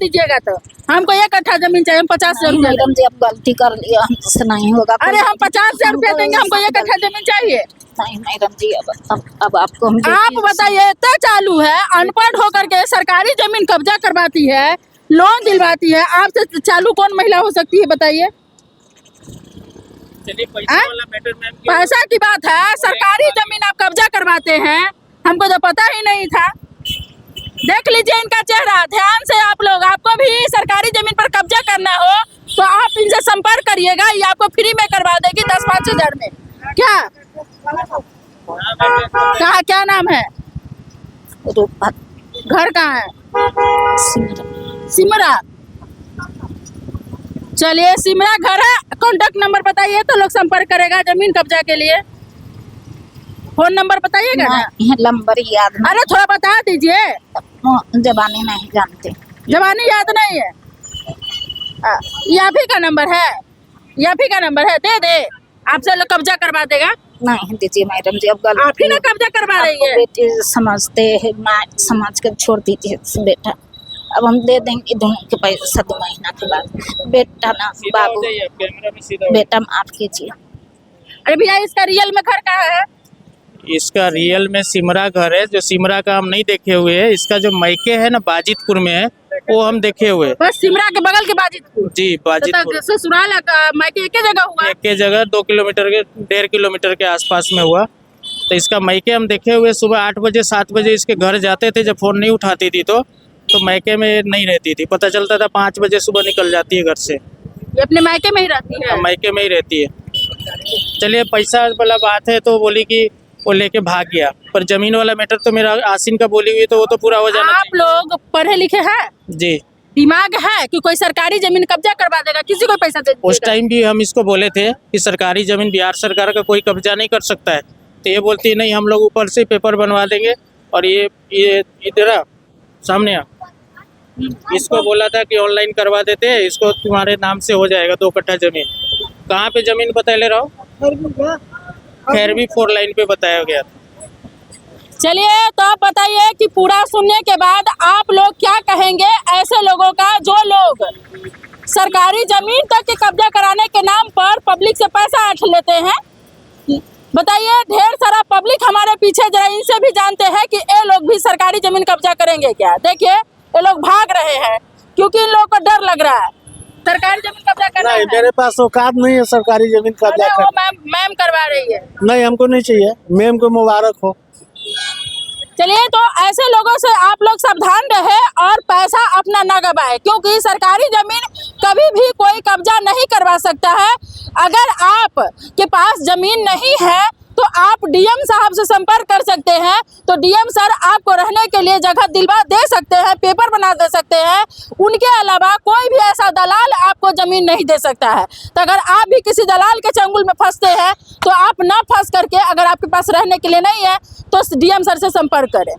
दीजिएगा तो हमको 1 कट्ठा जमीन चाहिए, हम 50,000 रुपया। मैडम जी अब गलती कर लिया, हमसे नहीं होगा। अरे हम 50,000 रुपया देंगे, हमको 1 कट्ठा जमीन चाहिए। नहीं मैडम जी अब आपको हम आप बताइए, इतना चालू है, अनपढ़ होकर के सरकारी जमीन कब्जा करवाती है, लोन दिलवाती है, आपसे चालू कौन महिला हो सकती है बताइए? पैसा की बात है, सरकारी जमीन आप कब्जा करवाते हैं, हमको तो पता ही नहीं था। देख लीजिए इनका चेहरा ध्यान से आप लोग, आपको भी सरकारी जमीन पर कब्जा करना हो तो आप इनसे संपर्क करिएगा, ये आपको फ्री में करवा देगी 10-5 हजार में। क्या कहा, क्या नाम है? घर कहाँ है? सिमरा। चलिए सिमरा घर है, कॉन्टेक्ट नंबर बताइए तो लोग संपर्क करेगा जमीन कब्जा के लिए। फोन नंबर बताइएगा ना? नंबर याद नहीं। अरे थोड़ा बता दीजिए। जबानी नहीं जानते। जबानी याद नहीं है? ये आप ही का नंबर है? ये आप ही का नंबर है? दे दे, आपसे लोग कब्जा करवा देगा। नहीं दीजिए मैडम जी, अब आप ही ना कब्जा करवा रही है। बेटे समझते हैं, माँ समझ कर छोड़ दीजिए बेटा। अब हम दे देंगे दोनों के पैसा 2 महीना के बाद। बेटा ना बाबू, बेटा माफ कीजिए। अरे भैया इसका रियल में घर कहाँ है? इसका रियल में सिमरा घर है, जो सिमरा का हम नहीं देखे हुए है। इसका जो मायके है ना बाजितपुर में है, वो हम देखे हुए। बस सिमरा के बगल के बाजितपुर? जी बाजितपुर। तो ससुराल मायके एक ही जगह हुआ? एक ही जगह 2 किलोमीटर के 1.5 किलोमीटर के आसपास में हुआ। तो इसका मायके हम देखे हुए। सुबह 8 बजे 7 बजे इसके घर जाते थे, जब फोन नहीं उठाती थी तो मायके में नहीं रहती थी। पता चलता था 5 बजे सुबह निकल जाती है घर से। ये अपने मायके में ही रहती है? मायके में ही रहती है। चलिए पैसा वाला बात है तो बोली कि वो लेके भाग गया, पर जमीन वाला मैटर तो मेरा आसिन का बोली हुई तो वो तो पूरा हो जाना आप लोग पढ़े लिखे हैं? जी। दिमाग है कि कोई सरकारी जमीन कब्जा करवा देगा, किसी को पैसा दे देगा? उस टाइम भी हम इसको बोले थे कि सरकारी जमीन बिहार सरकार का कोई कब्जा नहीं कर सकता है। तो ये बोलती है नहीं, हम लोग ऊपर से पेपर बनवा देंगे। और ये इधर सामने इसको बोला था कि ऑनलाइन करवा देते हैं, इसको तुम्हारे नाम से हो जाएगा 2 कट्ठा जमीन। कहाँ पे जमीन बता ले रहा हूँ? खैरवी 4 लाइन पे बताया गया था। चलिए तो आप बताइए कि पूरा सुनने के बाद आप लोग क्या कहेंगे ऐसे लोगों का जो लोग सरकारी जमीन तक के कब्जा कराने के नाम पर पब्लिक से पैसा ऐंठ लेते हैं? बताइए, ढेर सारा पब्लिक हमारे पीछे, जरा इनसे भी जानते हैं कि ये लोग भी सरकारी जमीन कब्जा करेंगे क्या। देखिए ये लोग भाग रहे हैं क्योंकि इन लोगों को डर लग रहा है सरकारी जमीन कब्जा करना है। मेरे पास औकात नहीं है सरकारी जमीन कब्जा करना। मैम करवा रही है। नहीं हमको नहीं चाहिए, मैम को मुबारक हो। चलिए तो ऐसे लोगों से आप लोग सावधान रहे और पैसा अपना न गवाए, क्योंकि सरकारी जमीन कभी भी कोई कब्जा नहीं करवा सकता है। अगर आप के पास जमीन नहीं है तो आप डीएम साहब से संपर्क कर सकते हैं, तो डीएम सर आपको रहने के लिए जगह दिलवा दे सकते हैं, पेपर बना दे सकते हैं। उनके अलावा कोई भी ऐसा दलाल आपको जमीन नहीं दे सकता है। तो अगर आप भी किसी दलाल के चंगुल में फंसते हैं तो आप ना फंस करके, अगर आपके पास रहने के लिए नहीं है तो डीएम सर से संपर्क करें।